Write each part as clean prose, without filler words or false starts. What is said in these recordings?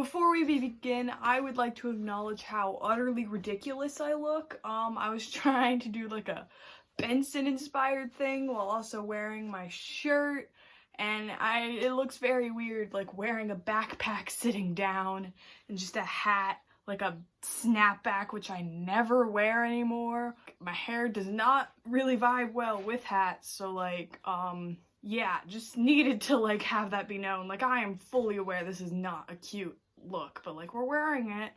Before we begin, I would like to acknowledge how utterly ridiculous I look. I was trying to do like a Benson-inspired thing while also wearing my shirt, and it looks very weird, like wearing a backpack sitting down and just a hat, like a snapback, which I never wear anymore. My hair does not really vibe well with hats, so like, yeah, just needed to like have that be known. Like, I am fully aware this is not a cute look, but like, we're wearing it.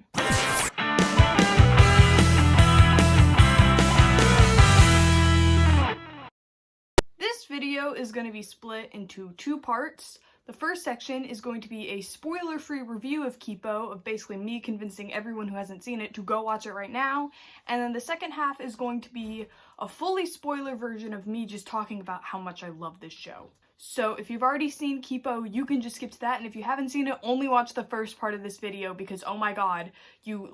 This video is going to be split into two parts. The first section is going to be a spoiler-free review of Kipo, of basically me convincing everyone who hasn't seen it to go watch it right now. And then the second half is going to be a fully spoiler version of me just talking about how much I love this show. So if you've already seen Kipo, you can just skip to that, and if you haven't seen it, only watch the first part of this video because, oh my god, you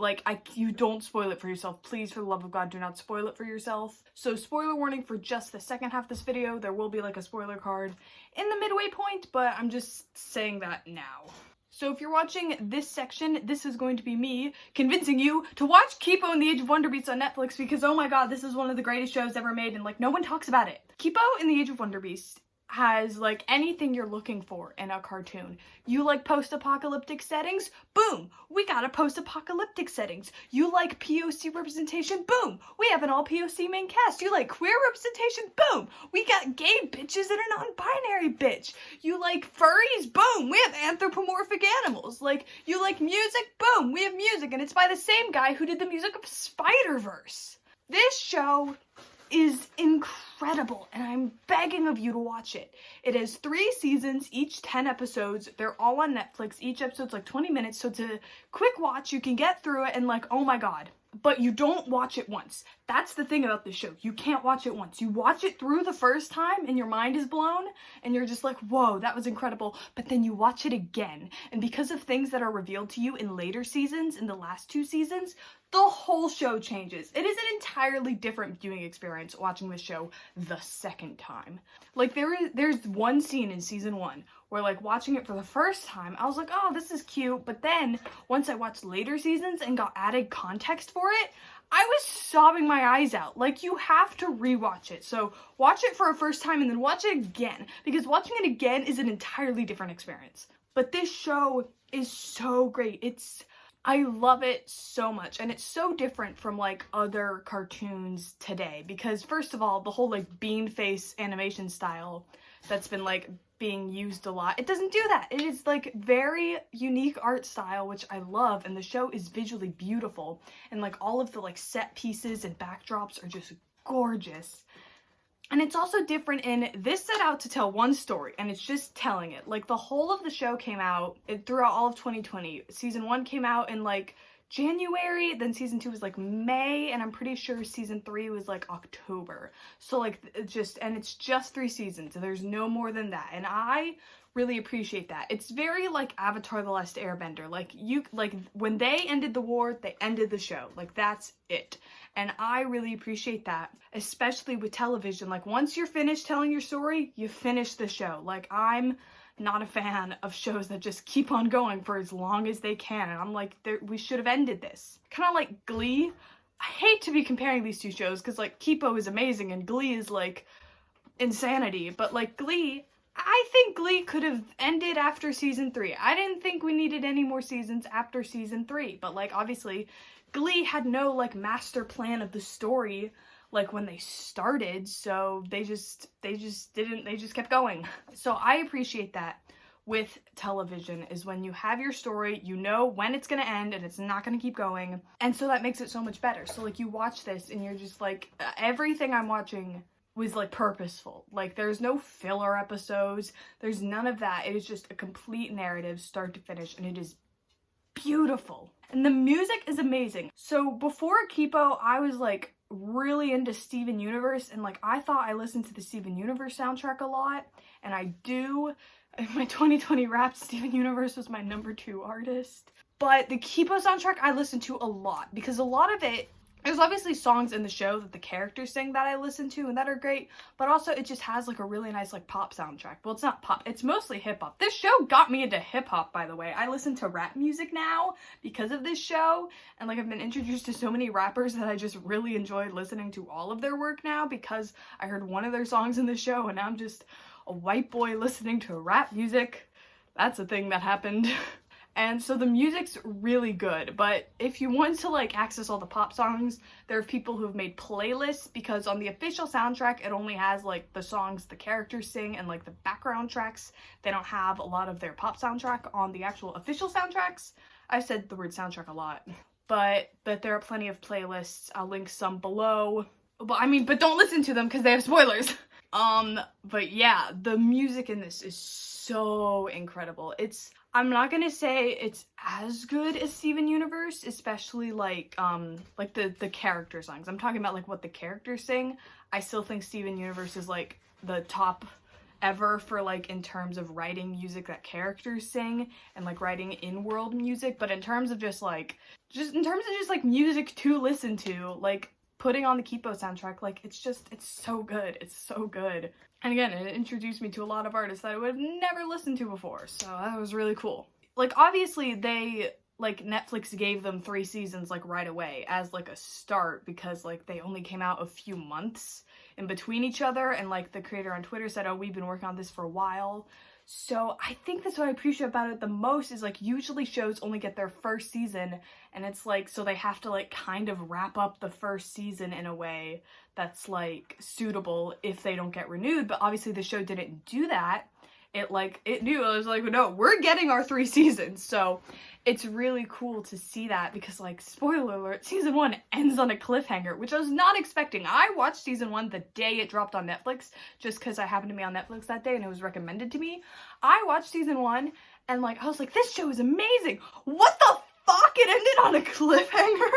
don't spoil it for yourself. Please, for the love of God, do not spoil it for yourself. So spoiler warning for just the second half of this video. There will be like a spoiler card in the midway point, but I'm just saying that now. So if you're watching this section, this is going to be me convincing you to watch Kipo and the Age of Wonderbeasts on Netflix because, oh my god, this is one of the greatest shows ever made and like no one talks about it. Kipo and the Age of Wonderbeasts has like anything you're looking for in a cartoon. You like post-apocalyptic settings? Boom! We got a post-apocalyptic settings. You like POC representation? Boom! We have an all POC main cast. You like queer representation? Boom! We got gay bitches and a non-binary bitch. You like furries? Boom! We have anthropomorphic animals. Like, you like music? Boom! We have music, and it's by the same guy who did the music of Spiderverse. This show is incredible, and I'm begging of you to watch it. It has 3 seasons, each 10 episodes. They're all on Netflix. Each episode's like 20 minutes, so it's a quick watch. You can get through it and like, oh my god. But you don't watch it once. That's the thing about this show. You can't watch it once. You watch it through the first time and your mind is blown and you're just like, whoa, that was incredible. But then you watch it again. And because of things that are revealed to you in later seasons, in the last 2 seasons, the whole show changes. It is an entirely different viewing experience watching this show the second time. Like, there's one scene in season 1 where, like, watching it for the first time, I was like, oh, this is cute. But then, once I watched later seasons and got added context for it, I was sobbing my eyes out. Like, you have to rewatch it. So, watch it for a first time and then watch it again. Because watching it again is an entirely different experience. But this show is so great. I love it so much, and it's so different from, like, other cartoons today, because, first of all, the whole, like, bean face animation style that's been, like, being used a lot, it doesn't do that. It is, like, very unique art style, which I love, and the show is visually beautiful, and, like, all of the, like, set pieces and backdrops are just gorgeous. And it's also different in this set out to tell one story, and it's just telling it. Like, the whole of the show came out throughout all of 2020. Season 1 came out in, like, January, then season 2 was, like, May, and I'm pretty sure season 3 was, like, October. So, like, it's just 3 seasons, there's no more than that, and I really appreciate that. It's very like Avatar: The Last Airbender. Like, when they ended the war, they ended the show. Like, that's it. And I really appreciate that, especially with television. Like, once you're finished telling your story, you finish the show. Like, I'm not a fan of shows that just keep on going for as long as they can. And I'm like, we should have ended this. Kind of like Glee. I hate to be comparing these two shows because, like, Kipo is amazing and Glee is, like, insanity. But, like, Glee, I think Glee could have ended after season 3. I didn't think we needed any more seasons after season 3. But, like, obviously, Glee had no, like, master plan of the story, like, when they started, so they just kept going. So I appreciate that with television, is when you have your story, you know when it's gonna end and it's not gonna keep going, and so that makes it so much better. So, like, you watch this and you're just like, everything I'm watching was, like, purposeful. Like, there's no filler episodes, there's none of that. It is just a complete narrative, start to finish, and it is beautiful. And the music is amazing. So before Kipo, I was, like, really into Steven Universe, and, like, I thought I listened to the Steven Universe soundtrack a lot, and I do. In my 2020 Wrapped, Steven Universe was my #2 artist. But the Kipo soundtrack I listened to a lot, because a lot of it There's obviously songs in the show that the characters sing that I listen to and that are great, but also it just has like a really nice like pop soundtrack. Well, it's not pop, it's mostly hip hop. This show got me into hip hop, by the way. I listen to rap music now because of this show, and like I've been introduced to so many rappers that I just really enjoyed listening to all of their work now because I heard one of their songs in the show, and now I'm just a white boy listening to rap music. That's a thing that happened. And so the music's really good, but if you want to like access all the pop songs, there are people who have made playlists, because on the official soundtrack it only has like the songs the characters sing and like the background tracks. They don't have a lot of their pop soundtrack on the actual official soundtracks. I've said the word soundtrack a lot, but there are plenty of playlists. I'll link some below. But don't listen to them because they have spoilers. But yeah, the music in this is so incredible. I'm not gonna say it's as good as Steven Universe, especially like the character songs. I'm talking about like what the characters sing. I still think Steven Universe is like the top ever for like in terms of writing music that characters sing and like writing in-world music, but in terms of just music to listen to, like putting on the Kipo soundtrack, like it's so good. It's so good. And again, it introduced me to a lot of artists that I would have never listened to before, so that was really cool. Like, obviously, Netflix gave them 3 seasons, like, right away as, like, a start, because, like, they only came out a few months in between each other, and, like, the creator on Twitter said, oh, we've been working on this for a while. So I think that's what I appreciate about it the most, is like usually shows only get their first season, and it's like, so they have to like kind of wrap up the first season in a way that's like suitable if they don't get renewed. But obviously the show didn't do that. It knew, I was like, no, we're getting our 3 seasons. So it's really cool to see that, because like, spoiler alert, season 1 ends on a cliffhanger, which I was not expecting. I watched season 1 the day it dropped on Netflix, just because I happened to be on Netflix that day and it was recommended to me. I watched season 1 and like, I was like, this show is amazing. What the fuck? It ended on a cliffhanger?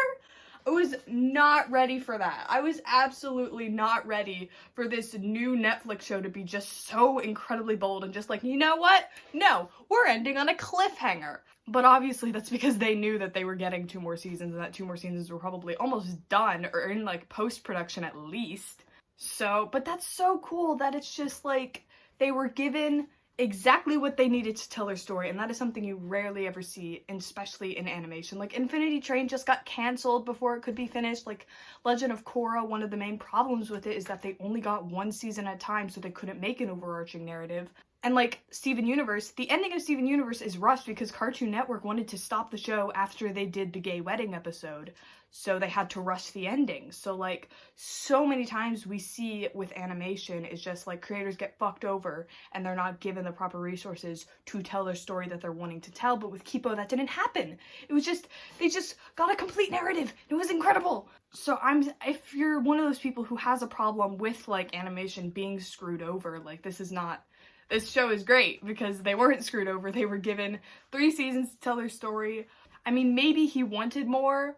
I was not ready for that. I was absolutely not ready for this new Netflix show to be just so incredibly bold and just like, you know what? No, we're ending on a cliffhanger. But obviously that's because they knew that they were getting 2 more seasons, and that 2 more seasons were probably almost done or in like post-production at least. So, but that's so cool that it's just like they were given exactly what they needed to tell their story, and that is something you rarely ever see, especially in animation. Like, Infinity Train just got cancelled before it could be finished. Like, Legend of Korra, one of the main problems with it is that they only got 1 season at a time, so they couldn't make an overarching narrative. And like, Steven Universe, the ending of Steven Universe is rushed because Cartoon Network wanted to stop the show after they did the gay wedding episode, so they had to rush the ending. So like, so many times we see with animation, it's just like creators get fucked over and they're not given the proper resources to tell their story that they're wanting to tell. But with Kipo, that didn't happen. It was just, they just got a complete narrative. It was incredible. So if you're one of those people who has a problem with like animation being screwed over, like this show is great because they weren't screwed over. They were given 3 seasons to tell their story. I mean, maybe he wanted more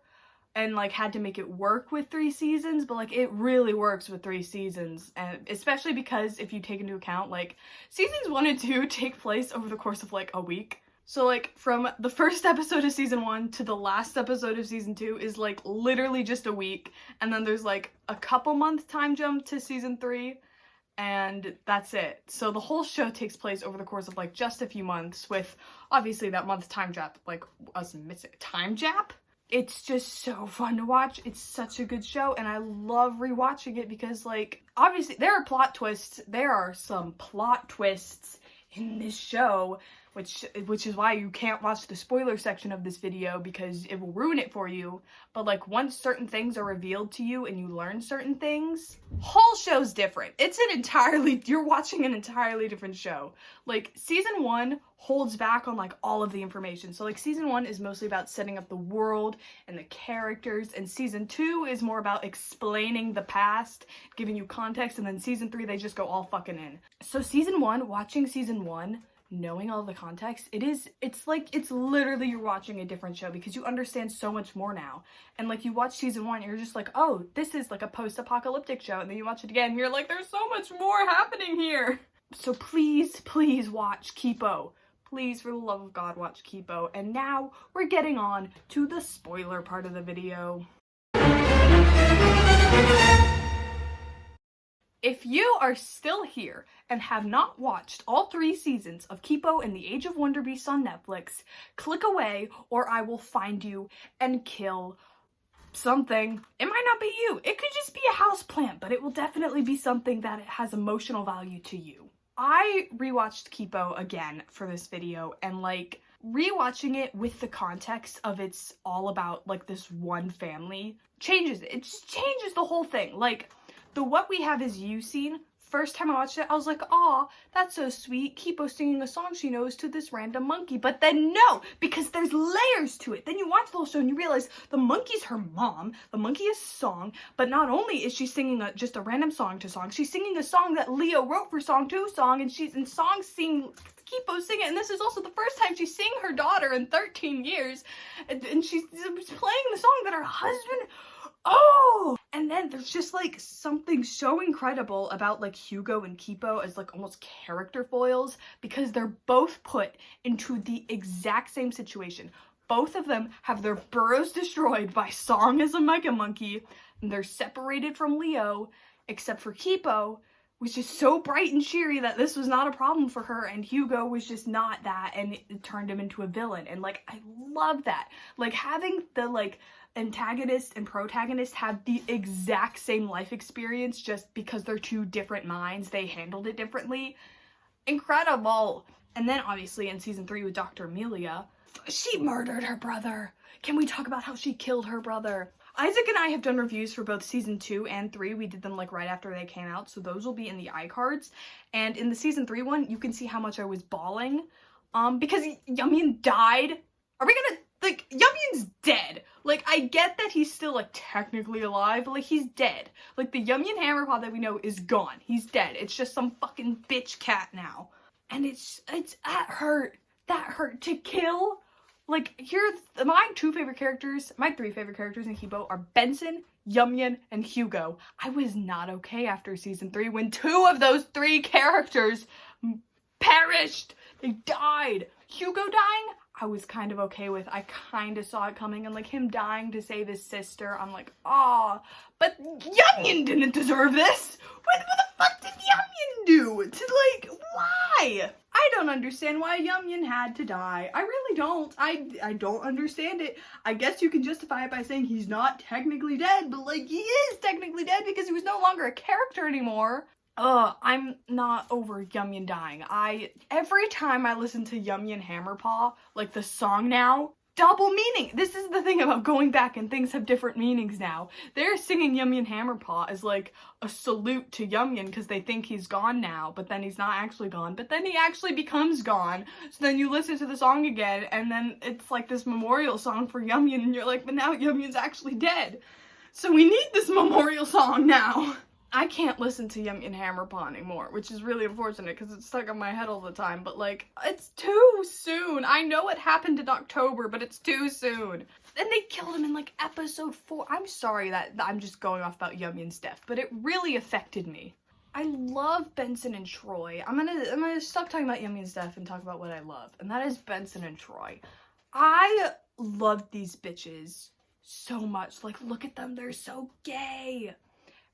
and like had to make it work with 3 seasons, but like it really works with 3 seasons, and especially because if you take into account like seasons 1 and 2 take place over the course of like a week. So like from the first episode of season 1 to the last episode of season 2 is like literally just a week, and then there's like a couple month time jump to season 3. And that's it. So the whole show takes place over the course of like just a few months, with obviously that month time gap, like us missing time gap. It's just so fun to watch. It's such a good show, and I love rewatching it because like, obviously there are plot twists. There are some plot twists in this show, which is why you can't watch the spoiler section of this video, because it will ruin it for you. But like, once certain things are revealed to you and you learn certain things, whole show's different. You're watching an entirely different show. Like, season 1 holds back on like all of the information. So like, season 1 is mostly about setting up the world and the characters, and season 2 is more about explaining the past, giving you context, and then season 3 they just go all fucking in. So watching season 1, knowing all the context, it's literally you're watching a different show because you understand so much more now. And like, you watch season 1, you're just like, oh, this is like a post-apocalyptic show, and then you watch it again and you're like, there's so much more happening here. So please watch Kipo. Please, for the love of God, watch Kipo. And now we're getting on to the spoiler part of the video. If you are still here and have not watched all 3 seasons of Kipo and the Age of Wonderbeasts on Netflix, click away or I will find you and kill something. It might not be you. It could just be a houseplant, but it will definitely be something that has emotional value to you. I rewatched Kipo again for this video, and like rewatching it with the context of it's all about like this one family changes it. It just changes the whole thing. Like the What We Have Is You scene, first time I watched it, I was like, aw, that's so sweet. Kipo singing a song she knows to this random monkey. But then no, because there's layers to it. Then you watch the whole show and you realize the monkey's her mom, the monkey is song, but not only is she singing just a random song to song, she's singing a song that Leo wrote for Song 2 Song, and she's in song seeing Kipo sing it, and this is also the first time she's seeing her daughter in 13 years, and she's playing the song that her husband... Oh! And then there's just like something so incredible about like Hugo and Kipo as like almost character foils, because they're both put into the exact same situation. Both of them have their burrows destroyed by Song as a mega monkey, and they're separated from Leo, except for Kipo was just so bright and cheery that this was not a problem for her, and Hugo was just not that, and it turned him into a villain. And like, I love that. Like having the like antagonist and protagonist have the exact same life experience, just because they're two different minds, they handled it differently. Incredible. And then obviously in season 3 with Dr. Amelia, she murdered her brother. Can we talk about how she killed her brother? Isaac and I have done reviews for both season 2 and 3. We did them like right after they came out, so those will be in the iCards. And in the season 3 one, you can see how much I was bawling because Yumyan died. Are we gonna, like, Yumyan's dead. Like, I get that he's still, like, technically alive, but, like, he's dead. Like, the Yumyan Hammerpaw that we know is gone. He's dead. It's just some fucking bitch cat now. And that hurt. That hurt to kill. Like, here's my 3 favorite characters in Kipo are Benson, Yumyan, and Hugo. I was not okay after season 3 when 2 of those 3 characters perished. They died. Hugo dying, I was kind of okay with. I kind of saw it coming, and like him dying to save his sister, I'm like, aw, but Yumyan didn't deserve this. What the fuck did Yumyan do? To like, why? I don't understand why Yumyan had to die. I really don't. I don't understand it. I guess you can justify it by saying he's not technically dead, but like he is technically dead because he was no longer a character anymore. I'm not over Yumyan dying. Every time I listen to Yumyan Hammerpaw, like the song now, double meaning. This is the thing about going back and things have different meanings now. They're singing Yumyan Hammerpaw as like a salute to Yumyan because they think he's gone now, but then he's not actually gone, but then he actually becomes gone. So then you listen to the song again, and then it's like this memorial song for Yumyan, and you're like, but now Yumyan's actually dead. So we need this memorial song now. I can't listen to Yumyan Hammerpaw anymore, which is really unfortunate because it's stuck in my head all the time, but like, it's too soon. I know it happened in October, but it's too soon. And they killed him in like episode 4. I'm sorry that I'm just going off about Yumyan's death, but it really affected me. I love Benson and Troy. I'm gonna stop talking about Yumyan's death and talk about what I love, and that is Benson and Troy. I love these bitches so much. Like, look at them, they're so gay.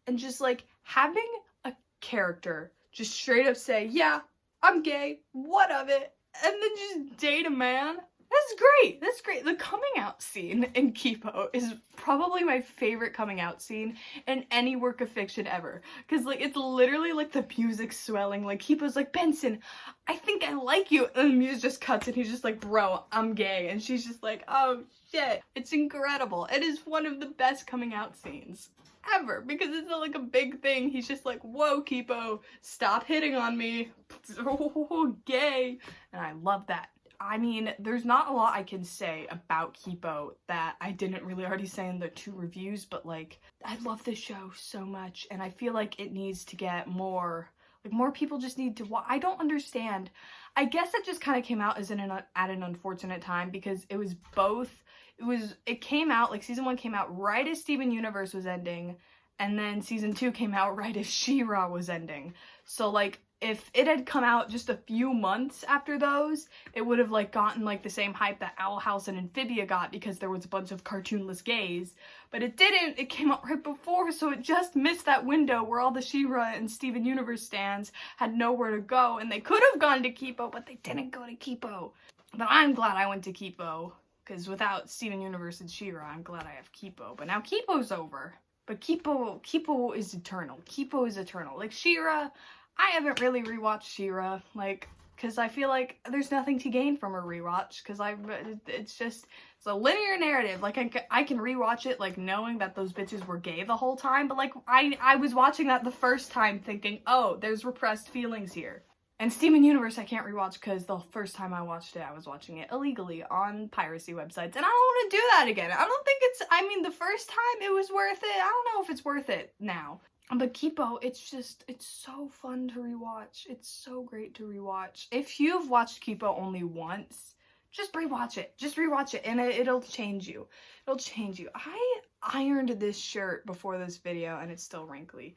And just like having a character just straight up say, yeah, I'm gay, what of it? And then just date a man. That's great. That's great. The coming out scene in Kipo is probably my favorite coming out scene in any work of fiction ever. Because like it's literally like the music swelling. Like Kipo's like, Benson, I think I like you. And the music just cuts and he's just like, bro, I'm gay. And she's just like, oh shit. It's incredible. It is one of the best coming out scenes ever, because it's not like a big thing. He's just like, whoa, Kipo, stop hitting on me. Oh, gay. And I love that. I mean, there's not a lot I can say about Kipo that I didn't really already say in the 2 reviews, but like, I love this show so much, and I feel like it needs to get more, like more people just need to watch. I don't understand. I guess it just kind of came out as at an unfortunate time, because it was both. It came out, like season 1 came out right as Steven Universe was ending, and then season 2 came out right as She-Ra was ending. So like, if it had come out just a few months after those, it would have like gotten like the same hype that Owl House and Amphibia got because there was a bunch of cartoonless gays. But it didn't. It came out right before, so it just missed that window where all the She-Ra and Steven Universe stans had nowhere to go, and they could have gone to Kipo, but they didn't go to Kipo. But I'm glad I went to Kipo, because without Steven Universe and She-Ra, I'm glad I have Kipo. But now Kipo's over. But Kipo is eternal. Kipo is eternal. Like She-Ra, I haven't really rewatched She-Ra, like, because I feel like there's nothing to gain from a rewatch, because it's a linear narrative. Like, I can rewatch it, like, knowing that those bitches were gay the whole time, but, like, I was watching that the first time thinking, oh, there's repressed feelings here. And Steven Universe I can't rewatch because the first time I watched it, I was watching it illegally on piracy websites, and I don't want to do that again. I don't think the first time it was worth it. I don't know if it's worth it now. But Kipo, it's so fun to rewatch. It's so great to rewatch. If you've watched Kipo only once, just rewatch it. Just rewatch it, and it'll change you. It'll change you. I ironed this shirt before this video, and it's still wrinkly.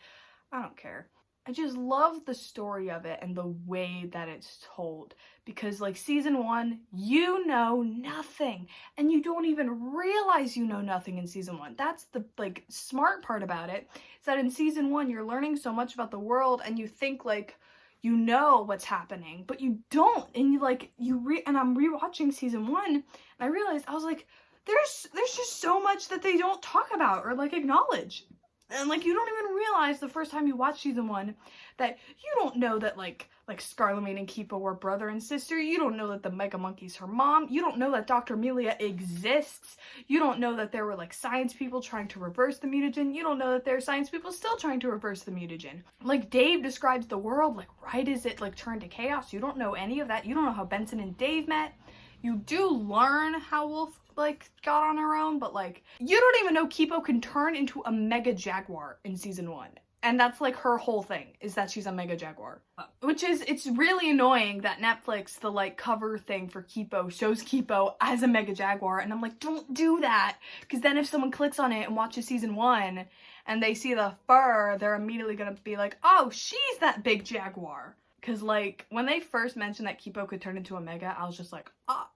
I don't care. I just love the story of it and the way that it's told, because like season 1, you know nothing, and you don't even realize you know nothing in season 1. That's the like smart part about it, is that in season 1 you're learning so much about the world and you think like you know what's happening, but you don't, and and I'm rewatching season 1 and I realized, I was like, there's just so much that they don't talk about or like acknowledge. And, like, you don't even realize the first time you watch season 1 that you don't know that, like Scarlemane and Kipo were brother and sister. You don't know that the Mega Monkey's her mom. You don't know that Dr. Amelia exists. You don't know that there were, like, science people trying to reverse the mutagen. You don't know that there are science people still trying to reverse the mutagen. Like, Dave describes the world, like, right as it, like, turned to chaos. You don't know any of that. You don't know how Benson and Dave met. You do learn how Wolf, like, got on her own, but, like, you don't even know Kipo can turn into a Mega Jaguar in season 1. And that's, like, her whole thing, is that she's a Mega Jaguar. It's really annoying that Netflix, the, like, cover thing for Kipo shows Kipo as a Mega Jaguar, and I'm like, don't do that! Because then if someone clicks on it and watches season 1, and they see the fur, they're immediately gonna be like, oh, she's that big Jaguar! Because, like, when they first mentioned that Kipo could turn into a Mega, I was just like, ah!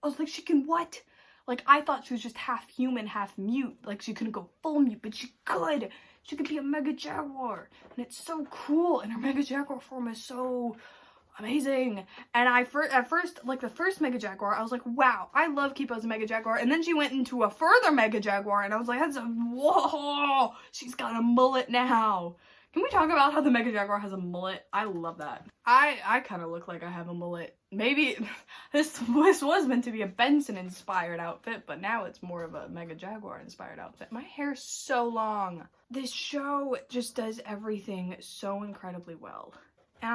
I was like, she can what? Like, I thought she was just half human, half mute. Like, she couldn't go full mute, but she could. She could be a Mega Jaguar. And it's so cool. And her Mega Jaguar form is so amazing. And at first, like, the first Mega Jaguar, I was like, wow, I love Kipo's Mega Jaguar. And then she went into a further Mega Jaguar, and I was like, whoa, she's got a mullet now. Can we talk about how the Mega Jaguar has a mullet? I love that. I kind of look like I have a mullet. Maybe this was meant to be a Benson-inspired outfit, but now it's more of a Mega Jaguar-inspired outfit. My hair's so long. This show just does everything so incredibly well. And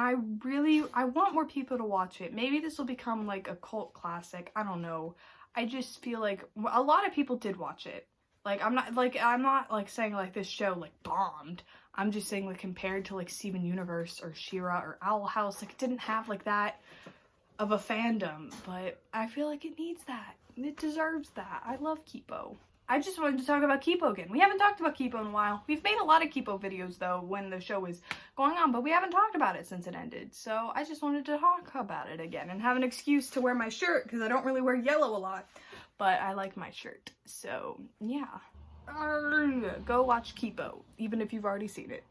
I want more people to watch it. Maybe this will become like a cult classic. I don't know. I just feel like a lot of people did watch it. Like, I'm not saying like this show like bombed. I'm just saying like compared to like Steven Universe or She-Ra or Owl House, like it didn't have like that of a fandom, but I feel like it needs that. It deserves that. I love Kipo. I just wanted to talk about Kipo again. We haven't talked about Kipo in a while. We've made a lot of Kipo videos though when the show was going on, but we haven't talked about it since it ended. So I just wanted to talk about it again and have an excuse to wear my shirt because I don't really wear yellow a lot, but I like my shirt. So yeah. Go watch Kipo, even if you've already seen it.